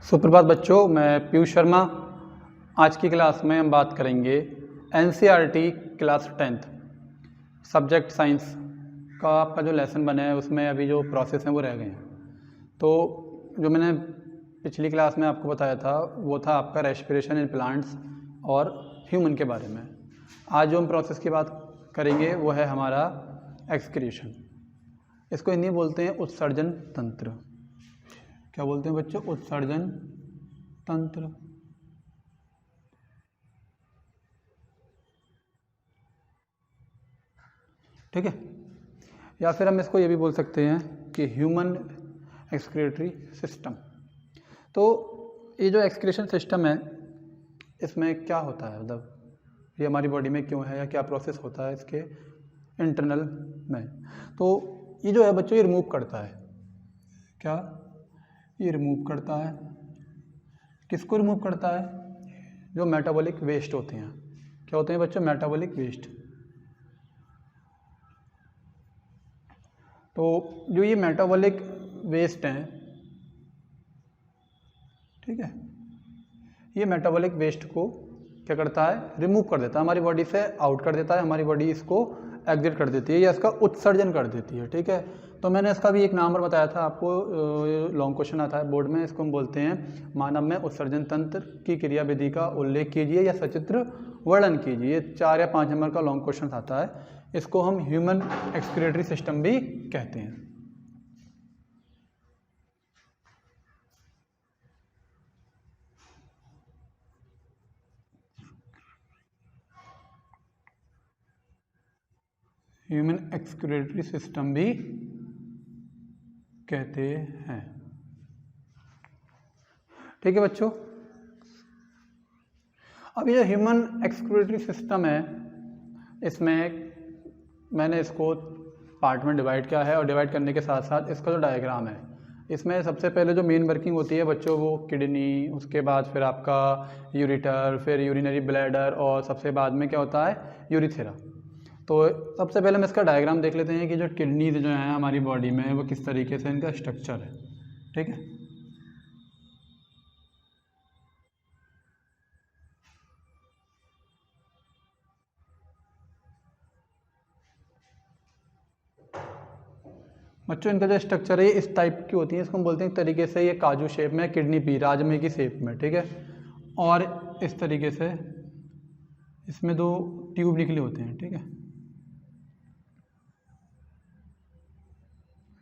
सुप्रभात बच्चों, मैं पीयूष शर्मा। आज की क्लास में हम बात करेंगे NCERT class 10th subject science का आपका जो लेसन बना है उसमें अभी जो प्रोसेस हैं वो रह गए हैं। तो जो मैंने पिछली क्लास में आपको बताया था वो था आपका रेस्पिरेशन इन प्लांट्स और ह्यूमन के बारे में। आज जो हम प्रोसेस की बात करेंगे वो है हमारा एक्सक्रीशन। इसको हिंदी में बोलते हैं उत्सर्जन तंत्र। क्या बोलते हैं बच्चों? उत्सर्जन तंत्र। ठीक है, या फिर हम इसको ये भी बोल सकते हैं कि ह्यूमन एक्सक्रीटरी सिस्टम। तो ये जो एक्सक्रीशन सिस्टम है इसमें क्या होता है, मतलब ये हमारी बॉडी में क्यों है या क्या प्रोसेस होता है इसके इंटरनल में। तो ये जो है बच्चों ये रिमूव करता है, क्या ये रिमूव करता है? किसको रिमूव करता है? जो मेटाबॉलिक वेस्ट होते हैं। क्या होते हैं बच्चों? Metabolic waste. तो जो ये मेटाबॉलिक वेस्ट हैं, ठीक है, ये मेटाबॉलिक वेस्ट को क्या करता है? रिमूव कर देता है, हमारी बॉडी से आउट कर देता है, हमारी बॉडी इसको एग्जिट कर देती है या इसका उत्सर्जन कर देती है। ठीक है, तो मैंने इसका भी एक नाम और बताया था आपको, लॉन्ग क्वेश्चन आता है बोर्ड में। इसको हम बोलते हैं मानव में उत्सर्जन तंत्र की क्रियाविधि का उल्लेख कीजिए या सचित्र वर्णन कीजिए। ये 4 या 5 नंबर का लॉन्ग क्वेश्चन आता है। इसको हम ह्यूमन एक्सक्रीटरी सिस्टम भी कहते हैं। ह्यूमन एक्सक्रीटरी सिस्टम भी कहते हैं। ठीक है बच्चों, अब ये ह्यूमन एक्सक्रीटरी सिस्टम है, इसमें मैंने इसको पार्ट में डिवाइड किया है और डिवाइड करने के साथ साथ इसका जो डायग्राम है इसमें सबसे पहले जो मेन वर्किंग होती है बच्चों वो किडनी, उसके बाद फिर आपका यूरिटर, फिर यूरिनरी ब्लैडर और सबसे बाद में क्या होता है? यूरिथेरा। तो सबसे पहले हम इसका डायग्राम देख लेते हैं कि जो किडनीज जो हैं हमारी बॉडी में वो किस तरीके से इनका स्ट्रक्चर है। ठीक है, बच्चों इनका जो स्ट्रक्चर है इस टाइप की होती है, इसको हम बोलते हैं एक तरीके से ये काजू शेप में, किडनी भी राजमे की शेप में। ठीक है, और इस तरीके से इसमें 2 ट्यूब निकले होते हैं। ठीक है,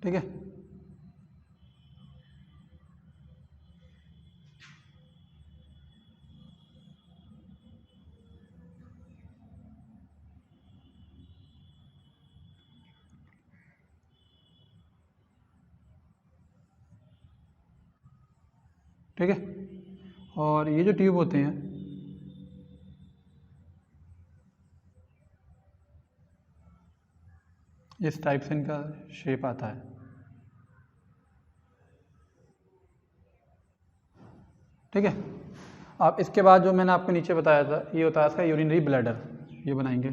ठीक है, ठीक है। और ये जो ट्यूब होते हैं इस टाइप से इनका शेप आता है। ठीक है, अब इसके बाद जो मैंने आपको नीचे बताया था ये होता है इसका यूरिनरी ब्लैडर। ये बनाएंगे,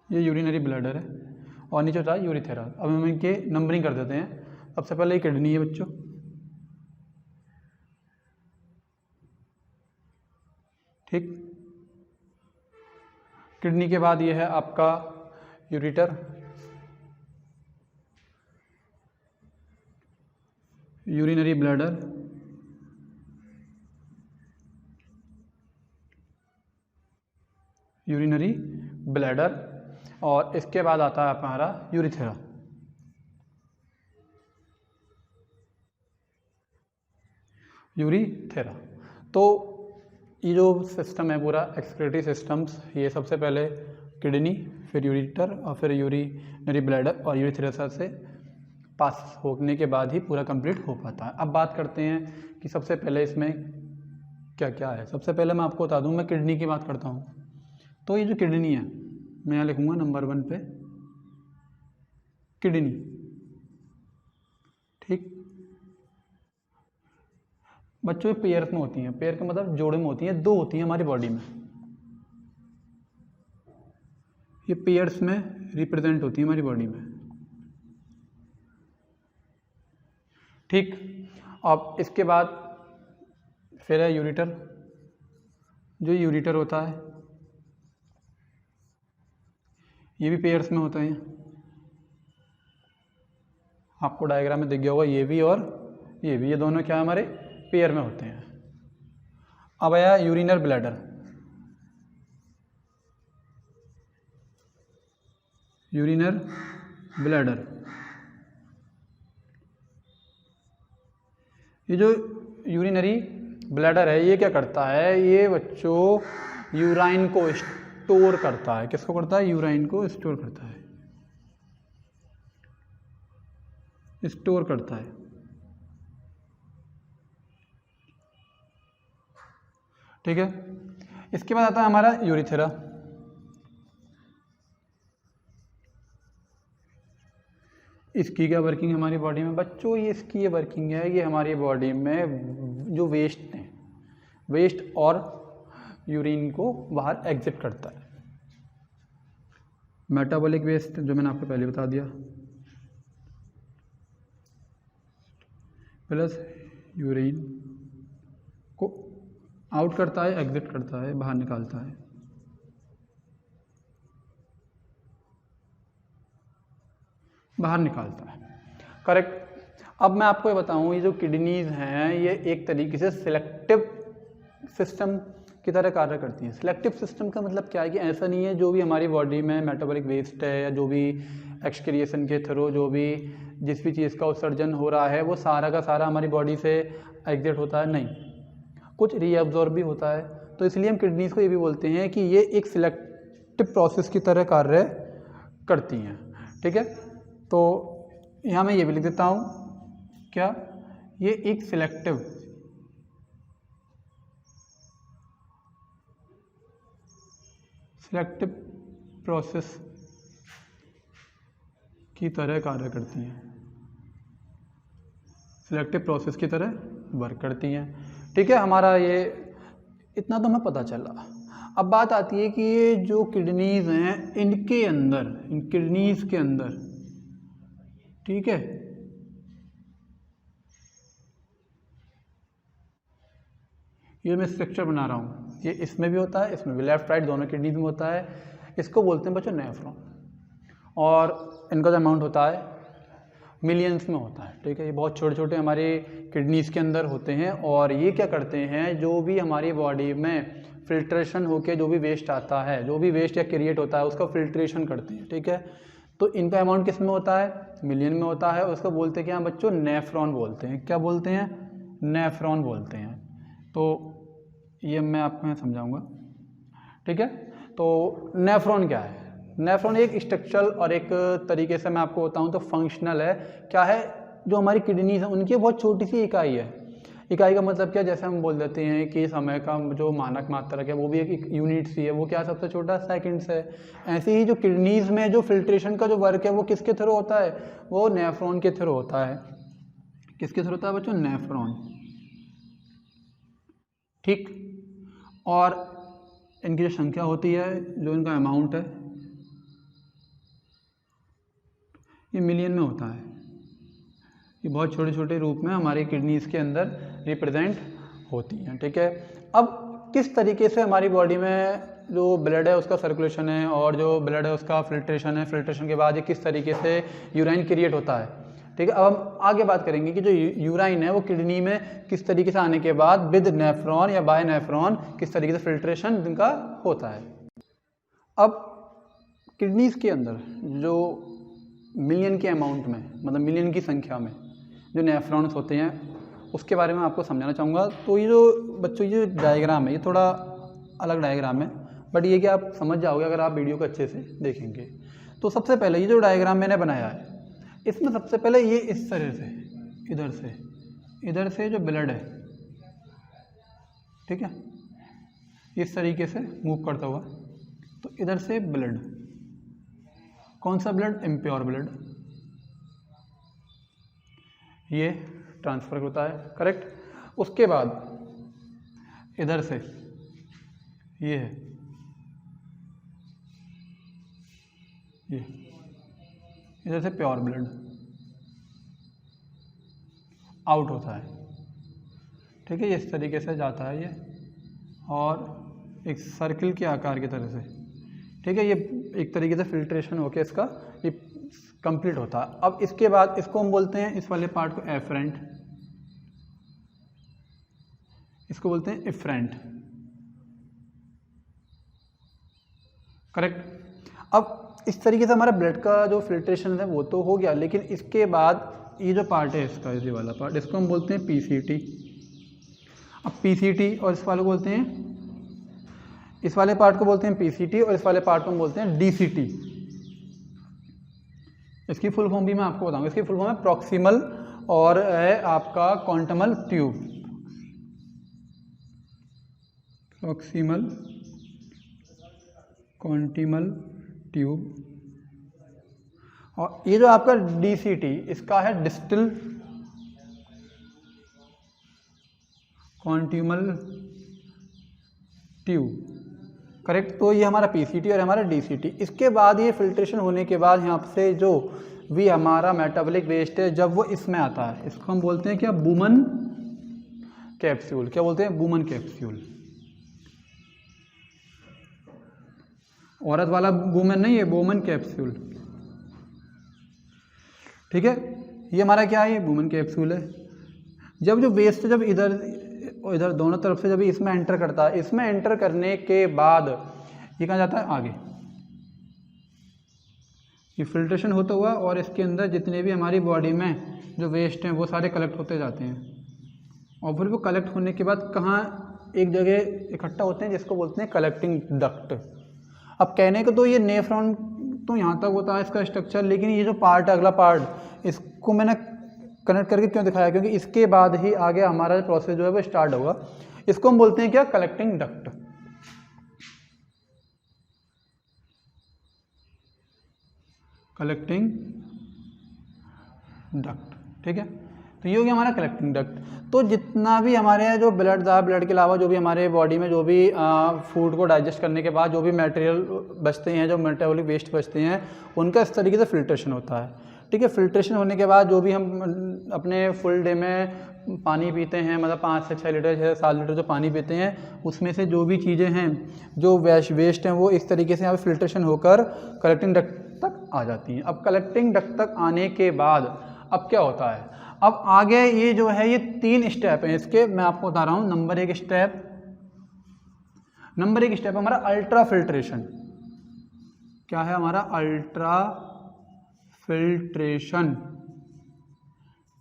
ये यूरिनरी ब्लैडर है और नीचे होता है यूरिथेरा। अब हम इनके नंबरिंग कर देते हैं। सबसे पहले ये किडनी है बच्चों, ठीक। किडनी के बाद ये है आपका ureter, urinary bladder, urinary bladder और इसके बाद आता है हमारा यूरिथेरा। यूरिथेरा। तो ये जो सिस्टम है पूरा एक्सक्रीटरी सिस्टम्स, ये सबसे पहले किडनी, फिर यूरिटर और फिर यूरिनरी ब्लैडर और यूरिथेरा से पास होने के बाद ही पूरा कंप्लीट हो पाता है। अब बात करते हैं कि सबसे पहले इसमें क्या क्या है। सबसे पहले मैं आपको बता दूं, मैं किडनी की बात करता हूँ। तो ये जो किडनी है मैं यहाँ लिखूँगा नंबर 1 पे किडनी। ठीक बच्चों, ये पेयर्स में होती हैं। पेयर का मतलब जोड़े में होती हैं, 2 होती हैं हमारी बॉडी में। ये पेयर्स में रिप्रेजेंट होती है हमारी बॉडी में। ठीक। अब इसके बाद फिर है यूरेटर। जो यूरेटर होता है ये भी पेयर्स में होते हैं, आपको डायग्राम में दिख गया होगा, ये भी और ये भी, ये दोनों क्या हमारे पेयर में होते हैं। अब आया यूरिनर ब्लैडर। यूरिनर ब्लैडर, ये जो यूरिनरी ब्लैडर है ये क्या करता है, ये बच्चों यूराइन को स्टोर करता है। किसको करता है? यूराइन को स्टोर करता है, स्टोर करता है। ठीक है। इसके बाद आता है हमारा यूरिथेरा। इसकी क्या वर्किंग है हमारी बॉडी में बच्चों? ये इसकी ये वर्किंग है कि हमारी बॉडी में जो वेस्ट है, वेस्ट और यूरिन को बाहर एग्जिट करता है। मेटाबॉलिक वेस्ट जो मैंने आपको पहले बता दिया, प्लस यूरिन को आउट करता है, एग्जिट करता है, बाहर निकालता है। बाहर निकालता है, करेक्ट। अब मैं आपको ये बताऊं, ये जो किडनीज हैं ये एक तरीके से सिलेक्टिव सिस्टम की तरह कार्य करती हैं। सिलेक्टिव सिस्टम का मतलब क्या है कि ऐसा नहीं है जो भी हमारी बॉडी में मेटाबॉलिक वेस्ट है या जो भी एक्सक्रिएशन के थ्रू जो भी जिस भी चीज़ का उत्सर्जन हो रहा है वो सारा का सारा हमारी बॉडी से एग्जिट होता है, नहीं, कुछ रीअब्जॉर्ब भी होता है। तो इसलिए हम किडनीज को ये भी बोलते हैं कि ये एक सिलेक्टिव प्रोसेस की तरह कार्य करती हैं। ठीक है, तो यहाँ मैं ये भी लिख देता हूँ, क्या ये एक सिलेक्टिव प्रोसेस की तरह कार्य करती हैं, सिलेक्टिव प्रोसेस की तरह वर्क करती हैं। ठीक है, हमारा ये इतना तो हमें पता चला। अब बात आती है कि ये जो किडनीज हैं इनके अंदर, इन किडनीज के अंदर, ठीक है, ये मैं स्ट्रक्चर बना रहा हूँ, ये इसमें भी होता है, इसमें भी, लेफ्ट राइट दोनों किडनीज में होता है। इसको बोलते हैं बच्चों नेफ्रॉन, और इनका जो अमाउंट होता है मिलियंस में होता है। ठीक है, ये बहुत छोटे छोटे हमारे किडनीज के अंदर होते हैं, और ये क्या करते हैं, जो भी हमारी बॉडी में फिल्ट्रेशन होके जो भी वेस्ट आता है, जो भी वेस्ट या क्रिएट होता है उसका फिल्ट्रेशन करते हैं। ठीक है, तो इनका अमाउंट किस में होता है? मिलियन में होता है। उसको बोलते हैं क्या बच्चों? नेफ्रॉन बोलते हैं। क्या बोलते हैं? नेफ्रॉन बोलते हैं। तो ये मैं आपको समझाऊंगा। ठीक है, तो नेफ्रॉन क्या है? नेफ्रॉन एक स्ट्रक्चरल और एक तरीके से मैं आपको बताऊं तो फंक्शनल है। क्या है? जो हमारी किडनीज है उनकी बहुत छोटी सी इकाई है। इकाई का मतलब क्या? जैसे हम बोल देते हैं कि समय का जो मानक मात्रक है वो भी एक यूनिट सी है, वो क्या सबसे छोटा? सेकंड्स है। ऐसे ही जो किडनीज में जो फिल्ट्रेशन का जो वर्क है वो किसके थ्रू होता है? वो नेफ्रॉन के थ्रू होता है। किसके थ्रू होता है बच्चों? नेफ्रॉन। ठीक, और इनकी जो संख्या होती है, जो इनका अमाउंट है, ये मिलियन में होता है। ये बहुत छोटे छोटे रूप में हमारे किडनीज के अंदर रिप्रेजेंट होती हैं। ठीक है, अब किस तरीके से हमारी बॉडी में जो ब्लड है उसका सर्कुलेशन है और जो ब्लड है उसका फिल्ट्रेशन है, फिल्ट्रेशन के बाद ये किस तरीके से यूराइन क्रिएट होता है। ठीक है, अब हम आगे बात करेंगे कि जो यूराइन है वो किडनी में किस तरीके से आने के बाद विद नेफ्रॉन या बाय नेफ्रॉन किस तरीके से फिल्ट्रेशन इनका होता है। अब किडनीज के अंदर जो मिलियन के अमाउंट में, मतलब मिलियन की संख्या में जो नेफ्रॉन्स होते हैं उसके बारे में आपको समझाना चाहूँगा। तो ये जो बच्चों ये डायग्राम है ये थोड़ा अलग डायग्राम है, बट ये कि आप समझ जाओगे अगर आप वीडियो को अच्छे से देखेंगे। तो सबसे पहले ये जो डायग्राम मैंने बनाया है इसमें सबसे पहले ये इस तरह से इधर से जो ब्लड है, ठीक है, इस तरीके से मूव करता हुआ, तो इधर से ब्लड, कौन सा ब्लड? इम्प्योर ब्लड, ये ट्रांसफर होता है, करेक्ट। उसके बाद इधर से ये है, ये इधर से प्योर ब्लड। आउट होता है। ठीक है, इस तरीके से जाता है ये, और एक सर्किल के आकार की तरह से। ठीक है, ये एक तरीके से फिल्ट्रेशन होकर इसका ये कंप्लीट होता है। अब इसके बाद इसको हम बोलते हैं, इस वाले पार्ट को एफरेंट, इसको बोलते हैं इफरेंट। करेक्ट। अब इस तरीके से हमारा ब्लड का जो फिल्ट्रेशन है वो तो हो गया, लेकिन इसके बाद ये जो पार्ट है इसका, ये वाला पार्ट, इसको हम बोलते हैं पीसीटी। अब पीसीटी और इस वाले को बोलते हैं, इस वाले पार्ट को बोलते हैं पीसीटी और इस वाले पार्ट को हम बोलते हैं डीसीटी। इसकी फुल फॉर्म भी मैं आपको बताऊंगा। इसकी फुल फॉर्म है प्रॉक्सिमल और है आपका कॉन्टिमल ट्यूब, प्रॉक्सिमल कॉन्टिमल ट्यूब। और ये जो आपका डीसीटी, इसका है डिस्टल कॉन्टिमल ट्यूब। करेक्ट। तो ये हमारा पीसीटी और हमारा डीसीटी। इसके बाद ये फिल्ट्रेशन होने के बाद यहाँ से जो भी हमारा मेटाबॉलिक वेस्ट है, जब वो इसमें आता है, इसको हम बोलते हैं क्या, बूमन कैप्सूल। क्या बोलते हैं, बूमन कैप्सूल। औरत वाला वुमेन नहीं है, वुमेन कैप्सूल। ठीक है, ये हमारा क्या है, ये वुमेन कैप्सूल है। जब जो वेस्ट जब इधर और इधर दोनों तरफ से जब इसमें एंटर करता है, इसमें एंटर करने के बाद ये कहाँ जाता है, आगे ये फिल्ट्रेशन होता हुआ, और इसके अंदर जितने भी हमारी बॉडी में जो वेस्ट हैं वो सारे कलेक्ट होते जाते हैं। और फिर वो कलेक्ट होने के बाद कहाँ एक जगह इकट्ठा होते हैं, जिसको बोलते हैं कलेक्टिंग डक्ट। अब कहने को तो ये नेफ्रॉन तो यहाँ तक होता है इसका स्ट्रक्चर, लेकिन ये जो पार्ट है, अगला पार्ट, इसको मैंने कनेक्ट करके क्यों दिखाया, क्योंकि इसके बाद ही आगे हमारा प्रोसेस जो है वो स्टार्ट होगा। इसको हम बोलते हैं क्या, कलेक्टिंग डक्ट। Collecting duct. ठीक है, तो ये हो गया हमारा कलेक्टिंग डक्ट। तो जितना भी हमारे यहाँ जो ब्लड था, ब्लड के अलावा जो भी हमारे बॉडी में जो भी फूड को डाइजेस्ट करने के बाद जो भी मटेरियल बचते हैं, जो मेटाबॉलिक वेस्ट बचते हैं, उनका इस तरीके से फिल्ट्रेशन होता है। ठीक है, फिल्ट्रेशन होने के बाद जो भी हम अपने फुल डे में पानी पीते हैं, मतलब 5 से 6 लीटर 6 से 7 लीटर जो पानी पीते हैं, उसमें से जो भी चीज़ें हैं, जो वेस्ट हैं, वो इस तरीके से यहाँ पे फिल्ट्रेशन होकर कलेक्टिंग डक्ट तक आ जाती हैं। अब कलेक्टिंग डक्ट तक आने के बाद अब क्या होता है, अब आगे ये जो है, ये 3 स्टेप हैं इसके, मैं आपको बता रहा हूँ। नंबर 1 स्टेप हमारा अल्ट्रा फिल्ट्रेशन। क्या है हमारा, अल्ट्रा फिल्ट्रेशन।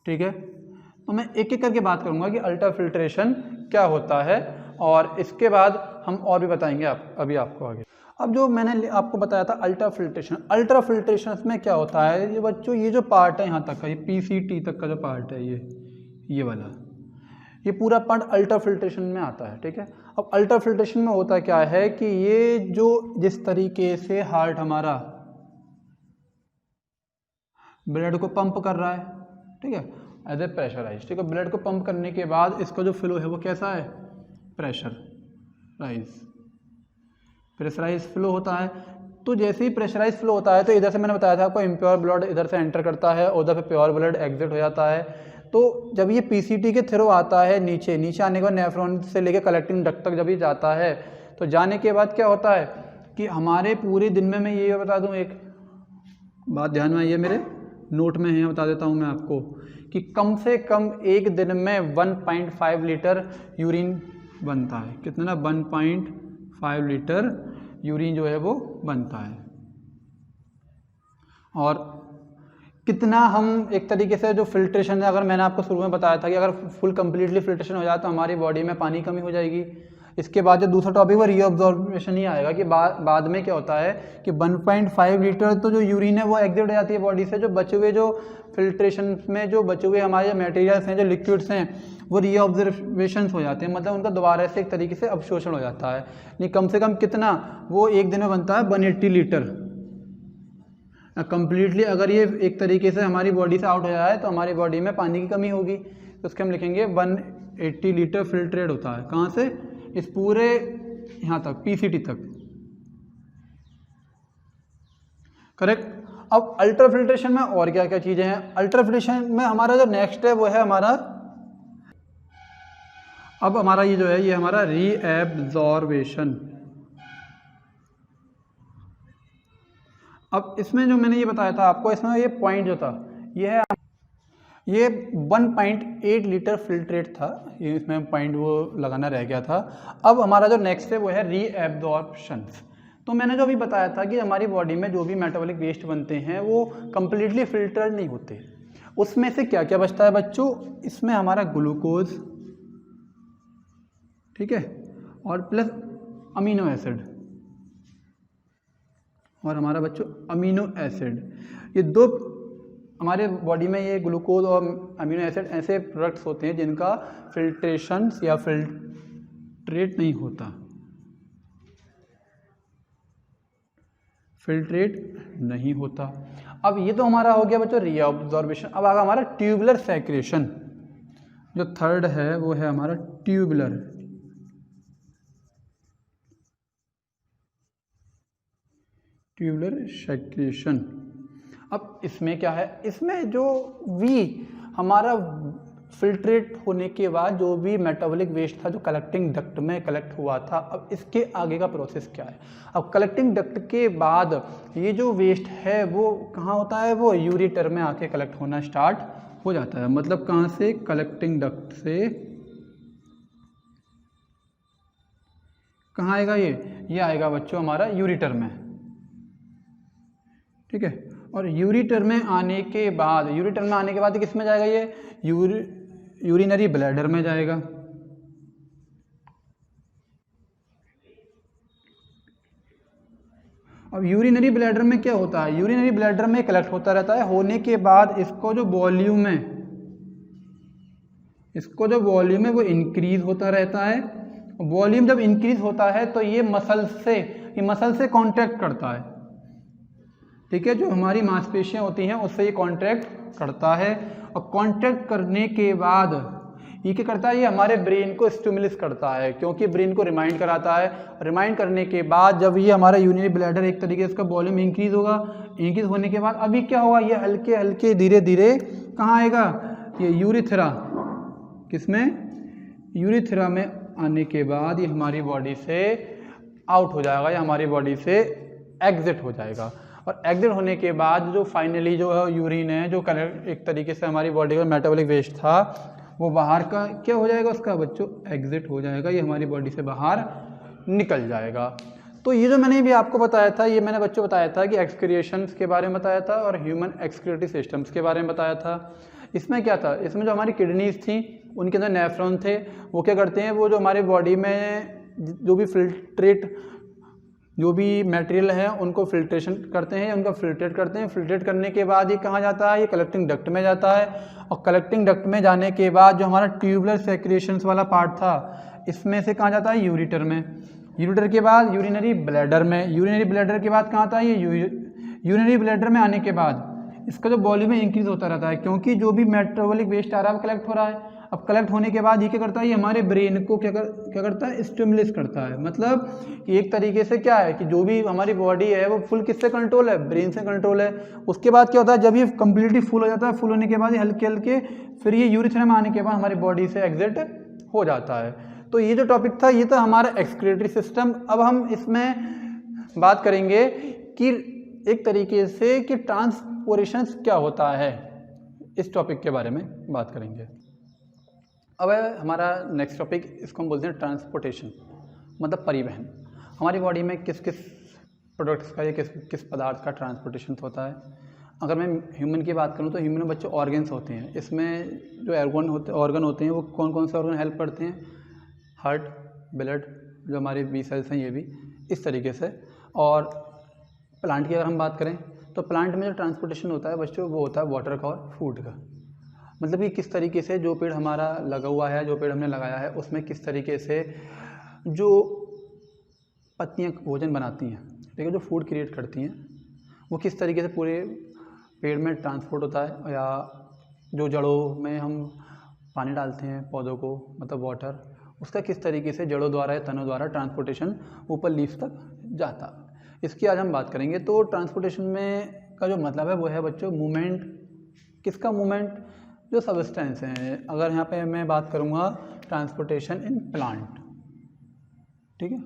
ठीक है, तो मैं एक एक करके बात करूंगा कि अल्ट्रा फिल्ट्रेशन क्या होता है, और इसके बाद हम और भी बताएंगे अभी आपको आगे। अब जो मैंने आपको बताया था अल्ट्रा फिल्ट्रेशन में क्या होता है, ये बच्चों, ये जो पार्ट है यहाँ तक का, ये पीसीटी तक का जो पार्ट है, ये वाला, ये पूरा पार्ट अल्ट्रा फिल्ट्रेशन में आता है। ठीक है, अब अल्ट्रा फिल्ट्रेशन में होता क्या है कि ये जो जिस तरीके से हार्ट हमारा ब्लड को पंप कर रहा है, ठीक है, एज ए प्रेशराइज। ठीक है, ब्लड को पंप करने के बाद इसका जो फ्लो है वो कैसा है, प्रेशराइज फ्लो होता है। तो जैसे ही प्रेशराइज फ्लो होता है, तो इधर से मैंने बताया था आपको, इम्प्योर ब्लड इधर से एंटर करता है, उधर पे प्योर ब्लड एग्जिट हो जाता है। तो जब ये पीसीटी के थ्रू आता है, नीचे आने के बाद नेफ्रॉन से लेकर कलेक्टिंग डक्ट तक जब ये जाता है, तो जाने के बाद क्या होता है कि हमारे पूरे दिन में, मैं ये बता दूँ, एक बात ध्यान में आई है, मेरे नोट में है, बता देता हूँ मैं आपको, कि कम से कम एक दिन में 1.5 लीटर यूरिन बनता है। कितना, 1.5 लीटर यूरिन जो है वो बनता है। और कितना हम एक तरीके से जो फिल्ट्रेशन है, अगर मैंने आपको शुरू में बताया था कि अगर फुल कंप्लीटली फिल्ट्रेशन हो जाए तो हमारी बॉडी में पानी कमी हो जाएगी। इसके बाद जो दूसरा टॉपिक वो रीअब्जॉर्प्शन ही आएगा कि बाद में क्या होता है कि 1.5 लीटर तो जो यूरिन है वो एग्जिट हो जाती है बॉडी से, जो बचे हुए जो फिल्ट्रेशन में जो बचे हुए हमारे मटेरियल्स हैं, जो लिक्विड्स हैं, वो रीऑब्जर्वेशंस हो जाते हैं, मतलब उनका दोबारा से एक तरीके से अवशोषण हो जाता है। नहीं, कम से कम कितना, वो एक दिन में बनता है 180 लीटर कंप्लीटली। अगर ये एक तरीके से हमारी बॉडी से आउट हो जाए तो हमारी बॉडी में पानी की कमी होगी, तो उसके हम लिखेंगे 180 लीटर फिल्ट्रेट होता है। कहाँ से, इस पूरे यहाँ तक, पीसीटी तक। करेक्ट। अब अल्ट्रा फिल्ट्रेशन में और क्या क्या चीज़ें हैं, अल्ट्रा फिल्ट्रेशन में हमारा जो नेक्स्ट है वो है हमारा अब हमारा ये जो है ये हमारा रीएब्जॉर्बेशन। अब इसमें जो मैंने ये बताया था आपको, इसमें ये पॉइंट जो था ये 1.8 लीटर फिल्ट्रेट था, ये इसमें पॉइंट वो लगाना रह गया था। अब हमारा जो नेक्स्ट है वो है रीएब्जॉर्प्शन। तो मैंने जो अभी बताया था कि हमारी बॉडी में जो भी मेटाबॉलिक वेस्ट बनते हैं वो कम्प्लीटली फिल्टर्ड नहीं होते। उसमें से क्या क्या बचता है बच्चों, इसमें हमारा ग्लूकोज, ठीक है, और प्लस अमीनो एसिड, और हमारा बच्चों अमीनो एसिड, ये दो हमारे बॉडी में, ये ग्लूकोज और अमीनो एसिड ऐसे प्रोडक्ट्स होते हैं जिनका फिल्ट्रेशन या फिल्ट्रेट नहीं होता, फिल्ट्रेट नहीं होता। अब ये तो हमारा हो गया बच्चों रीअब्जॉर्बेशन। अब आगे हमारा ट्यूबुलर सेक्रेशन, जो थर्ड है वो है हमारा ट्यूबुलर सेक्रेशन। अब इसमें क्या है, इसमें जो भी हमारा फिल्ट्रेट होने के बाद जो भी मेटाबॉलिक वेस्ट था जो कलेक्टिंग डक्ट में कलेक्ट हुआ था, अब इसके आगे का प्रोसेस क्या है। अब कलेक्टिंग डक्ट के बाद ये जो वेस्ट है वो कहाँ होता है, वो यूरेटर में आके कलेक्ट होना स्टार्ट हो जाता है। मतलब कहाँ से, कलेक्टिंग डक्ट से कहाँ आएगा, ये आएगा बच्चों हमारा यूरेटर में, ठीक है। और यूरेटर में आने के बाद किस में जाएगा, ये यूरिनरी ब्लैडर में जाएगा। अब यूरिनरी ब्लैडर में क्या होता है, यूरिनरी ब्लैडर में कलेक्ट होता रहता है। होने के बाद इसको जो वॉल्यूम है वो इंक्रीज होता रहता है। वॉल्यूम जब इंक्रीज होता है तो ये मसल से कांटेक्ट करता है, ठीक है। जो हमारी मांसपेशियां होती हैं उससे ये कांटेक्ट करता है, और कांटेक्ट करने के बाद ये क्या करता है, ये हमारे ब्रेन को स्टिमुलेट करता है, क्योंकि ब्रेन को रिमाइंड कराता है। रिमाइंड करने के बाद जब ये हमारा यूरिनरी ब्लैडर एक तरीके से इसका वॉल्यूम इंक्रीज होगा, इंक्रीज होने के बाद अभी क्या होगा, ये हल्के हल्के धीरे धीरे कहाँ आएगा, ये यूरिथ्रा, किसमें, यूरिथ्रा में आने के बाद ये हमारी बॉडी से आउट हो जाएगा, या हमारी बॉडी से एग्जिट हो जाएगा। और एग्जिट होने के बाद जो फाइनली जो है यूरिन है, जो एक तरीके से हमारी बॉडी का मेटाबॉलिक वेस्ट था वो बाहर का क्या हो जाएगा, उसका बच्चों एग्जिट हो जाएगा, ये हमारी बॉडी से बाहर निकल जाएगा। तो ये जो मैंने भी आपको बताया था, ये मैंने बच्चों बताया था कि एक्सक्रिएशंस के बारे में बताया था और ह्यूमन एक्सक्रीटरी सिस्टम्स के बारे में बताया था। इसमें क्या था, इसमें जो हमारी किडनीज थी उनके अंदर नेफ्रॉन थे, वो क्या करते हैं, वो जो हमारी बॉडी में जो भी फिल्ट्रेट जो भी मटेरियल है उनको फिल्ट्रेशन करते हैं, उनका फिल्ट्रेट करते हैं। फिल्ट्रेट करने के बाद ये कहाँ जाता है, ये कलेक्टिंग डक्ट में जाता है। और कलेक्टिंग डक्ट में जाने के बाद जो हमारा ट्यूबुलर सेक्रेशंस वाला पार्ट था, इसमें से कहाँ जाता है, यूरेटर में। यूरेटर के बाद यूरिनरी ब्लैडर में। यूरिनरी ब्लैडर के बाद कहाँ आता है, ये यूरिनरी ब्लैडर में आने के बाद इसका जो वॉल्यूम है इंक्रीज होता रहता है, क्योंकि जो भी मेटाबॉलिक वेस्ट आ रहा है वो कलेक्ट हो रहा है। अब कलेक्ट होने के बाद ये क्या करता है, ये हमारे ब्रेन को क्या करता है, स्टिमुलेट करता है। मतलब कि एक तरीके से क्या है कि जो भी हमारी बॉडी है वो फुल किससे कंट्रोल है, ब्रेन से कंट्रोल है। उसके बाद क्या होता है, जब ये कम्प्लीटली फुल हो जाता है, फुल होने के बाद ये हल्के हल्के फिर ये यूरिथ्रा में आने के बाद हमारी बॉडी से एग्जिट हो जाता है। तो ये जो टॉपिक था ये था हमारा एक्सक्रीटरी सिस्टम। अब हम इसमें बात करेंगे कि एक तरीके से कि ट्रांसपोर्टेशन क्या होता है, इस टॉपिक के बारे में बात करेंगे। अब हमारा नेक्स्ट टॉपिक, इसको हम बोलते हैं ट्रांसपोर्टेशन, मतलब परिवहन। हमारी बॉडी में किस किस प्रोडक्ट्स का या किस पदार्थ का ट्रांसपोर्टेशन होता है। अगर मैं ह्यूमन की बात करूं तो ह्यूमन में बच्चों ऑर्गन्स होते हैं। इसमें जो ऑर्गन होते हैं वो कौन कौन से ऑर्गन हेल्प करते हैं, हार्ट, ब्लड, जो हमारे बी सेल्स हैं ये भी इस तरीके से। और प्लांट की अगर हम बात करें तो प्लांट में जो ट्रांसपोर्टेशन होता है बच्चों वो होता है वाटर का और फूड का। मतलब कि किस तरीके से जो पेड़ हमारा लगा हुआ है, जो पेड़ हमने लगाया है, उसमें किस तरीके से जो पत्तियां भोजन बनाती हैं, ठीक है, जो फूड क्रिएट करती हैं, वो किस तरीके से पूरे पेड़ में ट्रांसपोर्ट होता है। या जो जड़ों में हम पानी डालते हैं पौधों को, मतलब वाटर, उसका किस तरीके से जड़ों द्वारा या तनों द्वारा ट्रांसपोर्टेशन ऊपर लीव्स तक जाता। इसकी आज हम बात करेंगे। तो ट्रांसपोर्टेशन में का जो मतलब है वो है बच्चों मूवमेंट। किसका मूवमेंट, जो सबस्टेंस हैं। अगर यहाँ पे मैं बात करूँगा ट्रांसपोर्टेशन इन प्लांट, ठीक है,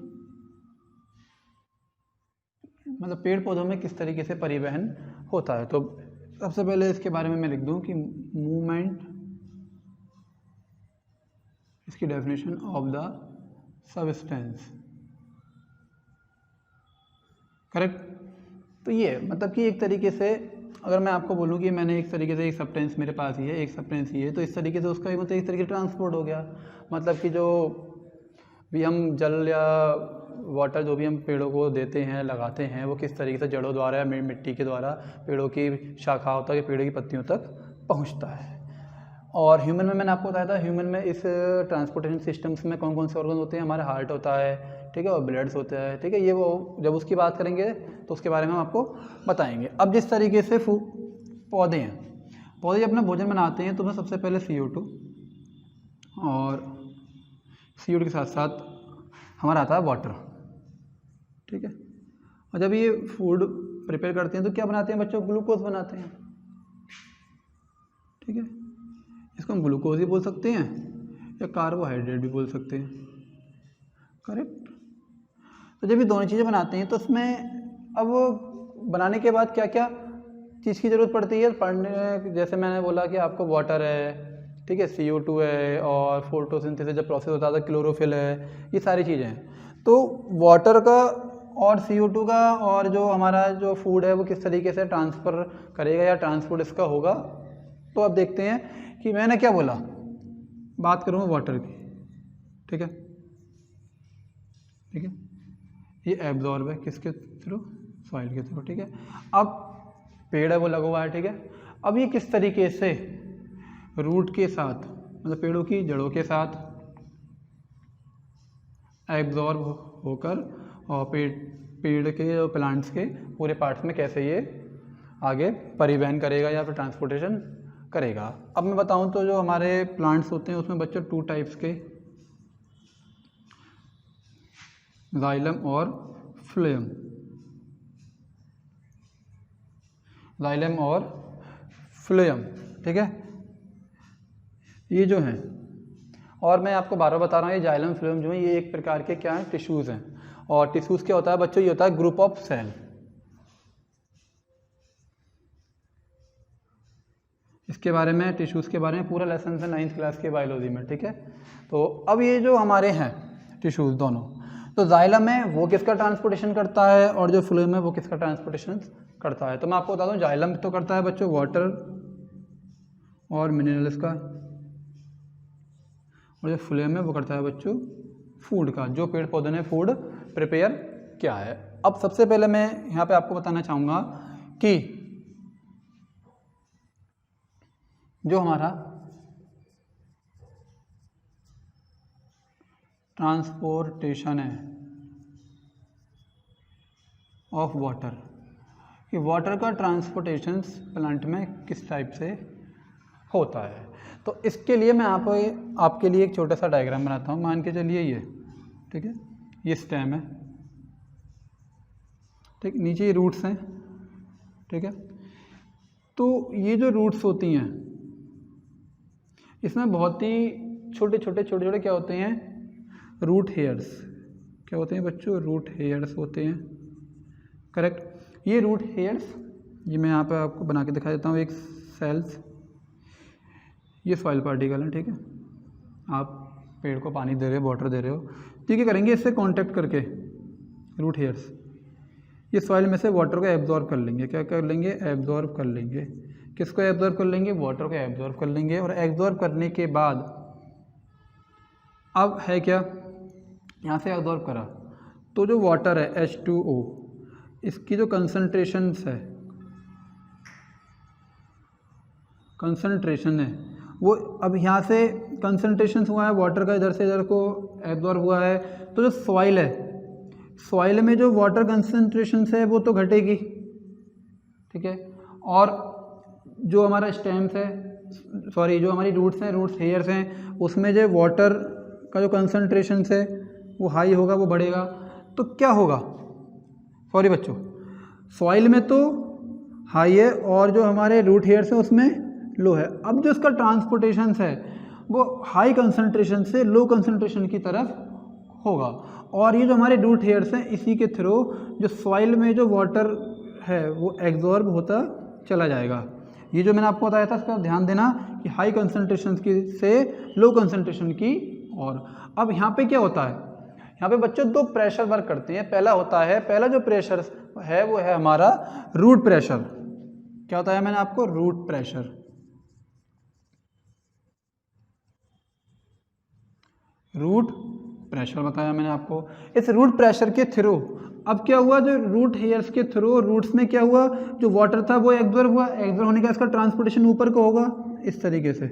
मतलब पेड़ पौधों में किस तरीके से परिवहन होता है। तो सबसे पहले इसके बारे में मैं लिख दूं कि मूवमेंट, इसकी definition of the substance, correct. तो ये मतलब कि एक तरीके से अगर मैं आपको बोलूं कि मैंने एक तरीके से एक सब्सटेंस मेरे पास ही है, एक सब्सटेंस ही है, तो इस तरीके से उसका मतलब एक तरीके से ट्रांसपोर्ट हो गया। मतलब कि जो भी हम जल या वाटर जो भी हम पेड़ों को देते हैं, लगाते हैं, वो किस तरीके से जड़ों द्वारा या मिट्टी के द्वारा पेड़ों की शाखाओं तक या पेड़ों की पत्तियों तक पहुंचता है। और ह्यूमन में मैंने आपको बताया था, ह्यूमन में इस ट्रांसपोर्टेशन सिस्टम्स में कौन कौन से ऑर्गन होते हैं, हमारा हार्ट होता है, ठीक है, और ब्लड्स होता है, ठीक है। ये वो जब उसकी बात करेंगे तो उसके बारे में हम आपको बताएंगे। अब जिस तरीके से पौधे हैं, पौधे जब अपना भोजन बनाते हैं तो उसमें सबसे पहले CO2 और CO2 के साथ साथ हमारा आता है वाटर, ठीक है। और जब ये फूड प्रिपेयर करते हैं तो क्या बनाते हैं बच्चों, ग्लूकोज बनाते हैं, ठीक है। इसको हम ग्लूकोज भी बोल सकते हैं या कार्बोहाइड्रेट भी बोल सकते हैं, करेक्ट। तो जब ये दोनों चीज़ें बनाते हैं तो उसमें अब बनाने के बाद क्या क्या चीज़ की ज़रूरत पड़ती है पढ़ने, जैसे मैंने बोला कि आपको वाटर है, ठीक है, CO2 है, और फोटोसिंथेसिस जब प्रोसेस होता है तो क्लोरोफिल है, ये सारी चीज़ें हैं। तो वाटर का और CO2 का और जो हमारा जो फूड है वो किस तरीके से ट्रांसफ़र करेगा या ट्रांसपोर्ट इसका होगा। तो अब देखते हैं कि मैंने क्या बोला, बात करूँ वाटर की, ठीक है, ठीक है। ये एब्जॉर्ब है किसके थ्रू, सॉइल के थ्रू, ठीक है। अब पेड़ है वो लगा हुआ है, ठीक है। अब ये किस तरीके से रूट के साथ, मतलब पेड़ों की जड़ों के साथ एब्जॉर्ब होकर और पेड़ के और प्लांट्स के पूरे पार्ट्स में कैसे ये आगे परिवहन करेगा या फिर ट्रांसपोर्टेशन करेगा। अब मैं बताऊं तो जो हमारे प्लांट्स होते हैं उसमें बच्चों 2 टाइप्स के, जाइलम और फ्लोएम, जाइलम और फ्लोएम, ठीक है, ये जो हैं। और मैं आपको बार बार बता रहा हूँ, ये जाइलम फ्लोएम जो है ये एक प्रकार के क्या है, टिश्यूज़ हैं। और टिश्यूज़ क्या होता है बच्चों, ये होता है ग्रुप ऑफ सेल। इसके बारे में, टिश्यूज़ के बारे में पूरा लेसन है 9th क्लास के बायोलॉजी में, ठीक है। तो अब ये जो हमारे हैं टिश्यूज़ दोनों, तो जाइलम है वो किसका ट्रांसपोर्टेशन करता है और जो फ्लोएम है वो किसका ट्रांसपोर्टेशन करता है। तो मैं आपको बता दूं, जाइलम तो करता है बच्चों वाटर और मिनरल्स का, और जो फ्लोएम है वो करता है बच्चों फूड का, जो पेड़ पौधे ने फूड प्रिपेयर किया है। अब सबसे पहले मैं यहाँ पे आपको बताना चाहूँगा कि जो हमारा ट्रांसपोर्टेशन है ऑफ वाटर, कि वाटर का ट्रांसपोर्टेशन प्लांट में किस टाइप से होता है। तो इसके लिए मैं आपके लिए एक छोटा सा डायग्राम बनाता हूँ। मान के चलिए ये, ठीक है, ये स्टेम है, ठीक, नीचे ये रूट्स हैं, ठीक है। तो ये जो रूट्स होती हैं इसमें बहुत ही छोटे छोटे क्या होते हैं, रूट हेयर्स, क्या होते हैं बच्चों, रूट हेयर्स होते हैं, करेक्ट। ये रूट हेयर्स, ये मैं यहाँ पे आपको बना के दिखा देता हूँ, एक सेल्स, ये सॉइल पार्टिकल है, ठीक है। आप पेड़ को पानी दे रहे हो, वाटर दे रहे हो, ठीक है, करेंगे इससे कांटेक्ट करके रूट हेयर्स ये सॉइल में से वाटर को एब्जॉर्ब कर लेंगे, क्या कर लेंगे, एब्जॉर्ब कर लेंगे। किसको एब्जॉर्ब कर लेंगे, वाटर को एब्जॉर्ब कर लेंगे। और एब्जॉर्ब करने के बाद अब है क्या, यहाँ से एब्जॉर्ब करा तो जो वाटर है H2O, इसकी जो कंसंट्रेशन है वो अब यहाँ से कंसंट्रेशन हुआ है वाटर का, इधर से इधर को एब्जॉर्ब हुआ है। तो जो सॉइल है, सॉइल में जो वाटर कंसंट्रेशन है वो तो घटेगी, ठीक है। और जो हमारा स्टेम्स है, सॉरी जो हमारी रूट्स हैं, रूट्स हेयर्स हैं, उसमें जो वाटर का जो कंसंट्रेशन है वो हाई होगा, वो बढ़ेगा। तो क्या होगा, सॉरी बच्चों, सॉइल में तो हाई है और जो हमारे रूट हेयर्स हैं उसमें लो है। अब जो इसका ट्रांसपोर्टेशन है वो हाई कंसंट्रेशन से लो कंसंट्रेशन की तरफ होगा। और ये जो हमारे रूट हेयर्स हैं इसी के थ्रू जो सॉइल में जो वाटर है वो एब्जॉर्ब होता चला जाएगा। ये जो मैंने आपको बताया था इसका ध्यान देना कि हाई कंसंट्रेशन की से लो कंसंट्रेशन की। और अब यहाँ पे क्या होता है, यहाँ पे बच्चों दो प्रेशर वर्क करते हैं। पहला जो प्रेशर है वो है हमारा रूट प्रेशर। क्या होता है मैंने आपको, रूट प्रेशर। रूट प्रेशर बताया मैंने आपको। इस रूट प्रेशर के थ्रू अब क्या हुआ, जो रूट हेयर्स के थ्रू रूट्स में क्या हुआ, जो वाटर था वो एब्जॉर्ब हुआ। एब्जॉर्ब होने का इसका ट्रांसपोर्टेशन ऊपर को होगा इस तरीके से।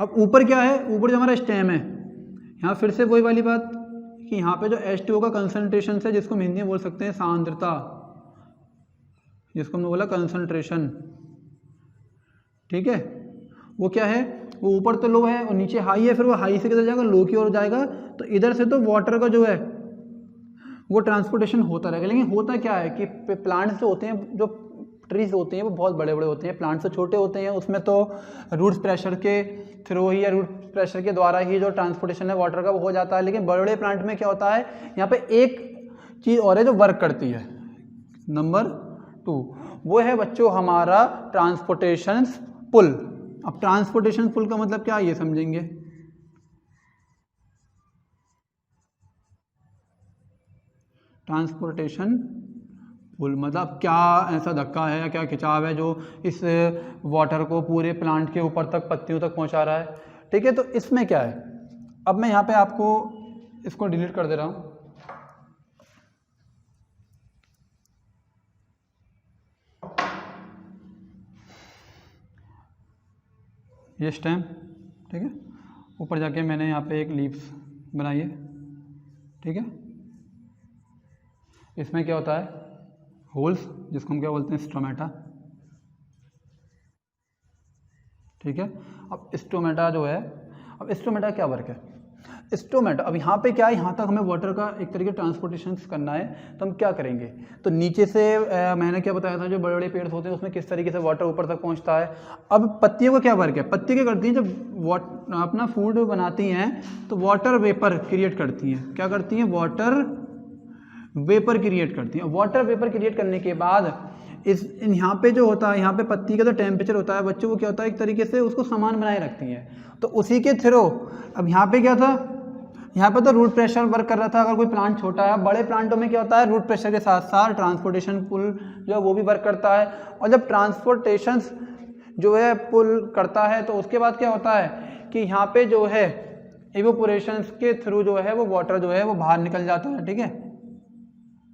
अब ऊपर क्या है, ऊपर जो हमारा स्टेम है, यहाँ फिर से वही वाली बात कि यहाँ पे जो H2O का कंसंट्रेशन है, जिसको हम हिंदी में बोल सकते हैं सांद्रता, जिसको हमने बोला कंसंट्रेशन, ठीक है, वो क्या है, वो ऊपर तो लो है और नीचे हाई है, फिर वो हाई से किधर जाएगा, लो की ओर जाएगा। तो इधर से तो वाटर का जो है वो ट्रांसपोर्टेशन होता रहेगा। लेकिन होता क्या है कि प्लांट्स जो होते हैं, जो ट्रीज होते हैं वो बहुत बड़े बड़े होते हैं, प्लांट्स तो छोटे होते हैं, उसमें तो रूट प्रेशर के थ्रू ही या रूट प्रेशर के द्वारा ही जो ट्रांसपोर्टेशन है वाटर का वो हो जाता है। लेकिन बड़े बड़े प्लांट में क्या होता है, यहाँ पे एक चीज़ और है जो वर्क करती है, नंबर 2, वो है बच्चों हमारा ट्रांसपोर्टेशन पुल। अब ट्रांसपोर्टेशन पुल का मतलब क्या है ये समझेंगे। ट्रांसपोर्टेशन पुल मतलब क्या ऐसा धक्का है या क्या खिंचाव है जो इस वाटर को पूरे प्लांट के ऊपर तक, पत्तियों तक पहुंचा रहा है। ठीक है, तो इसमें क्या है, अब मैं यहाँ पे आपको इसको डिलीट कर दे रहा हूँ। ये स्टेम, ठीक है, ऊपर जाके मैंने यहाँ पे एक लीव्स बनाई है, ठीक है। इसमें क्या होता है, होल्स, जिसको हम क्या बोलते हैं, स्टोमेटा, ठीक है। अब स्टोमेटा जो है, अब स्टोमेटा क्या वर्क है, स्टोमेटा, अब यहाँ पे क्या है, यहाँ तक हमें वाटर का एक तरीके ट्रांसपोर्टेशन करना है, तो हम क्या करेंगे, तो नीचे से मैंने क्या बताया था, जो बड़े बड़े पेड़ होते हैं उसमें किस तरीके से वाटर ऊपर तक पहुँचता है। अब पत्तियों का क्या वर्क है, पत्ती क्या करती हैं, जब अपना फूड बनाती हैं तो वाटर वेपर क्रिएट करती हैं। क्या करती हैं, वाटर वेपर क्रिएट करती है। वाटर वेपर क्रिएट करने के बाद इस यहाँ पे जो होता है, यहाँ पे पत्ती का जो टेम्परेचर होता है बच्चों, वो क्या होता है, एक तरीके से उसको समान बनाए रखती है। तो उसी के थ्रू अब यहाँ पे क्या था, यहाँ पे तो रूट प्रेशर वर्क कर रहा था। अगर कोई प्लांट छोटा है, बड़े प्लांटों में क्या होता है, रूट प्रेशर के साथ साथ ट्रांसपोर्टेशन पुल जो है वो भी वर्क करता है। और जब ट्रांसपोर्टेशन जो है पुल करता है तो उसके बाद क्या होता है कि यहाँ पे जो है इवेपोरेशन के थ्रू जो है वो वाटर जो है वो बाहर निकल जाता है, ठीक है।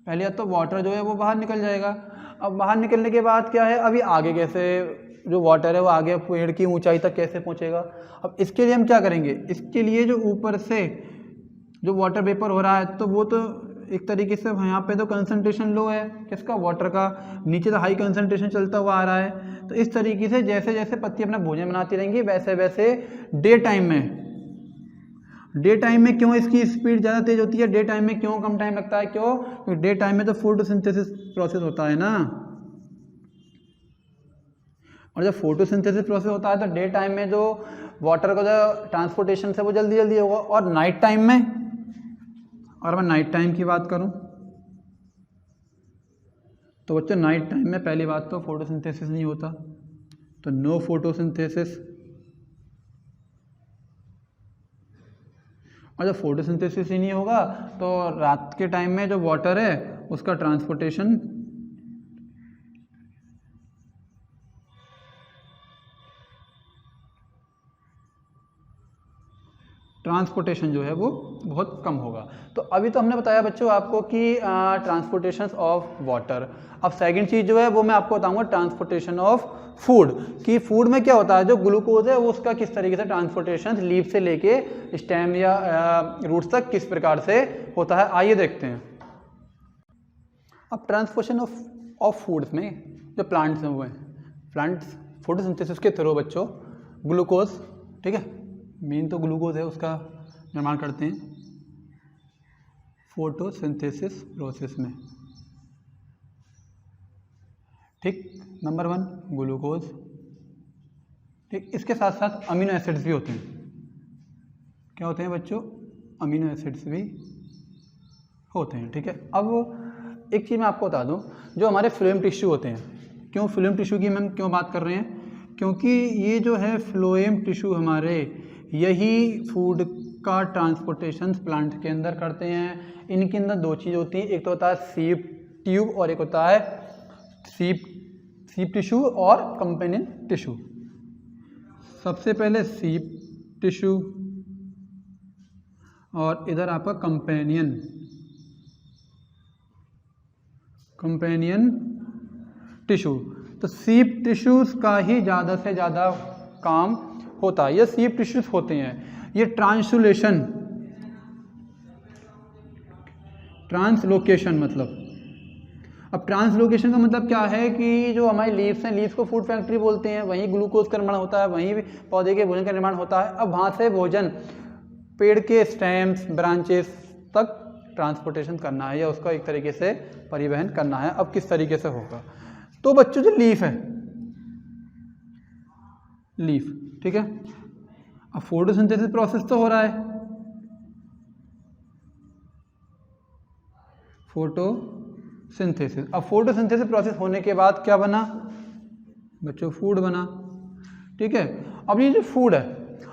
पहले तो वाटर जो है वो बाहर निकल जाएगा। अब बाहर निकलने के बाद क्या है, अभी आगे कैसे जो वाटर है वो आगे पेड़ की ऊंचाई तक कैसे पहुंचेगा। अब इसके लिए हम क्या करेंगे, इसके लिए जो ऊपर से जो वाटर वेपर हो रहा है तो वो तो एक तरीके से यहाँ पे तो कंसंट्रेशन लो है किसका, वाटर का, नीचे तो हाई कंसंट्रेशन चलता हुआ आ रहा है। तो इस तरीके से जैसे जैसे पत्ती अपना भोजन बनाती रहेंगी वैसे वैसे डे टाइम में क्यों इसकी स्पीड ज़्यादा तेज होती है, डे टाइम में क्यों कम टाइम लगता है, क्यों, क्योंकि डे टाइम में तो फोटोसिंथेसिस प्रोसेस होता है ना। और जब फोटोसिंथेसिस प्रोसेस होता है तो डे टाइम में जो वाटर का जो ट्रांसपोर्टेशन है वो जल्दी जल्दी होगा। और नाइट टाइम में, और मैं नाइट टाइम की बात करूं तो बच्चों नाइट टाइम में पहली बात तो फोटोसिंथेसिस नहीं होता, तो नो फोटोसिंथेसिस। और जब फोटोसिंथेसिस ही नहीं होगा तो रात के टाइम में जो वाटर है उसका ट्रांसपोर्टेशन जो है वो बहुत कम होगा। तो अभी तो हमने बताया बच्चों आपको कि ट्रांसपोर्टेशन ऑफ वाटर। अब सेकंड चीज़ जो है वो मैं आपको बताऊंगा ट्रांसपोर्टेशन ऑफ फूड, कि फूड में क्या होता है, जो ग्लूकोज है वो उसका किस तरीके से ट्रांसपोर्टेशन लीफ से लेके स्टेम या रूट्स तक किस प्रकार से होता है, आइए देखते हैं। अब ट्रांसपोर्टेशन ऑफ फूड्स में जो प्लांट्स हैं वो हैं, प्लांट्स फोटोसिंथेसिस के थ्रू बच्चों ग्लूकोज, ठीक है, मेन तो ग्लूकोज है उसका निर्माण करते हैं फोटोसिंथेसिस प्रोसेस में, ठीक। नंबर 1 ग्लूकोज, इसके साथ साथ अमीनो एसिड्स भी होते हैं। क्या होते हैं बच्चों? अमीनो एसिड्स भी होते हैं। ठीक है, अब एक चीज़ मैं आपको बता दूं, जो हमारे फ्लोएम टिश्यू होते हैं, क्यों फ्लोएम टिश्यू की हम क्यों बात कर रहे हैं? क्योंकि ये जो है फ्लोएम टिश्यू हमारे, यही फूड का ट्रांसपोर्टेशन प्लांट के अंदर करते हैं। इनके अंदर दो चीज़ होती हैं, एक तो होता है सीप ट्यूब और एक होता है सीप टिश्यू और कंपेनियन टिश्यू। सबसे पहले सीप टिश्यू और इधर आपका कंपेनियन टिश्यू। तो सीप टिश्यूज का ही ज़्यादा से ज़्यादा काम होता है। ये सीप टिश्यूज होते हैं, ये ट्रांसलोकेशन मतलब, अब ट्रांसलोकेशन का मतलब क्या है कि जो हमारी लीव्स हैं, लीव्स को फूड फैक्ट्री बोलते हैं, वहीं ग्लूकोज का निर्माण होता है, वहीं पौधे के भोजन का निर्माण होता है। अब वहाँ से भोजन पेड़ के स्टेम्स, ब्रांचेस तक ट्रांसपोर्टेशन करना है या उसका एक तरीके से परिवहन करना है। अब किस तरीके से होगा? तो बच्चों जो लीफ है, लीफ, ठीक है, अब फोटोसिंथेसिस प्रोसेस तो हो रहा है, फोटोसिंथेसिस। अब फोटोसिंथेसिस प्रोसेस होने के बाद क्या बना बच्चों? फूड बना। ठीक है, अब ये जो फूड है,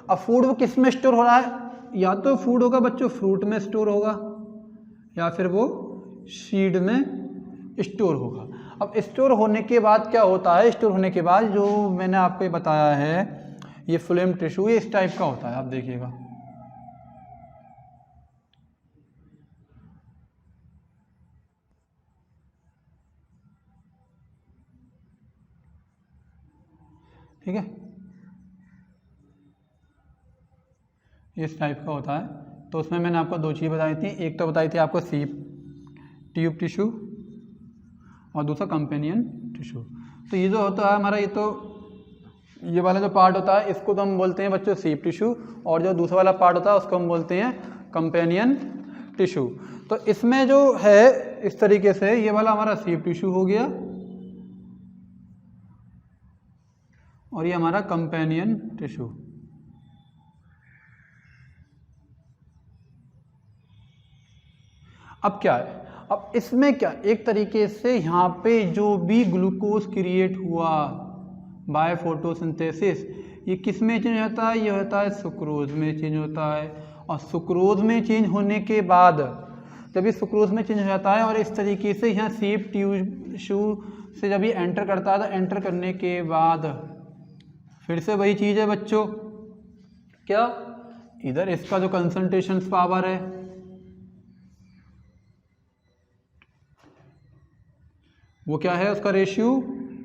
अब फूड वो किस में स्टोर हो रहा है? या तो फूड होगा बच्चों फ्रूट में स्टोर होगा, या फिर वो सीड में स्टोर होगा। अब स्टोर होने के बाद क्या होता है? स्टोर होने के बाद जो मैंने आपको बताया है, ये फ्लोएम टिश्यू ये इस टाइप का होता है, आप देखिएगा। ठीक है, इस टाइप का होता है। तो उसमें मैंने आपको दो चीज़ बताई थी, एक तो बताई थी आपको सीप ट्यूब टिश्यू और दूसरा कंपेनियन टिश्यू। तो ये जो होता है हमारा, ये वाला जो पार्ट होता है, इसको तो हम बोलते हैं बच्चों सीप टिश्यू, और जो दूसरा वाला पार्ट होता है उसको हम बोलते हैं कंपेनियन टिश्यू। तो इसमें जो है इस तरीके से, ये वाला हमारा सीप टिश्यू हो गया और ये हमारा कंपेनियन टिश्यू। अब क्या है? अब इसमें क्या, एक तरीके से यहाँ पे जो भी ग्लूकोज क्रिएट हुआ बाय फोटोसिंथेसिस, ये किस में चेंज होता है? ये होता है सुक्रोज में चेंज होता है। और सुक्रोज में चेंज होने के बाद, जब ये सुक्रोज में चेंज हो जाता है और इस तरीके से यहाँ सीप टिश्यू से जब ये एंटर करता है, तो एंटर करने के बाद फिर से वही चीज़ है बच्चों, क्या? इधर इसका जो कंसंट्रेशन पावर है, वो क्या है? उसका रेशियो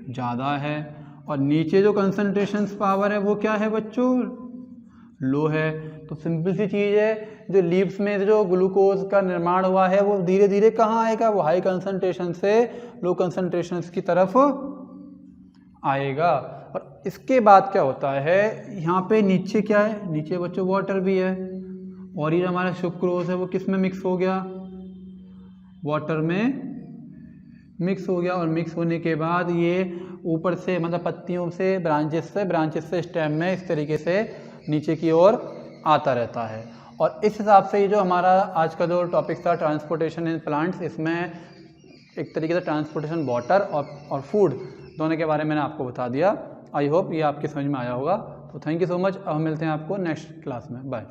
ज़्यादा है, और नीचे जो कंसंट्रेशन पावर है वो क्या है बच्चों? लो है। तो सिंपल सी चीज़ है, जो लीव्स में जो ग्लूकोज का निर्माण हुआ है वो धीरे धीरे कहाँ आएगा? वो हाई कंसंट्रेशन से लो कंसंट्रेशन की तरफ आएगा। और इसके बाद क्या होता है? यहाँ पे नीचे क्या है? नीचे बच्चों वाटर भी है, और ये जो हमारा सुक्रोज है वो किस में मिक्स हो गया? वाटर में मिक्स हो गया। और मिक्स होने के बाद ये ऊपर से, मतलब पत्तियों से, ब्रांचेस से स्टेम में इस तरीके से नीचे की ओर आता रहता है। और इस हिसाब से ये जो हमारा आज का जो टॉपिक था ट्रांसपोर्टेशन इन प्लांट्स, इसमें एक तरीके से ट्रांसपोर्टेशन वाटर और फूड दोनों के बारे में मैंने आपको बता दिया। आई होप ये आपके समझ में आया होगा। तो थैंक यू सो मच। अब मिलते हैं आपको नेक्स्ट क्लास में। बाय।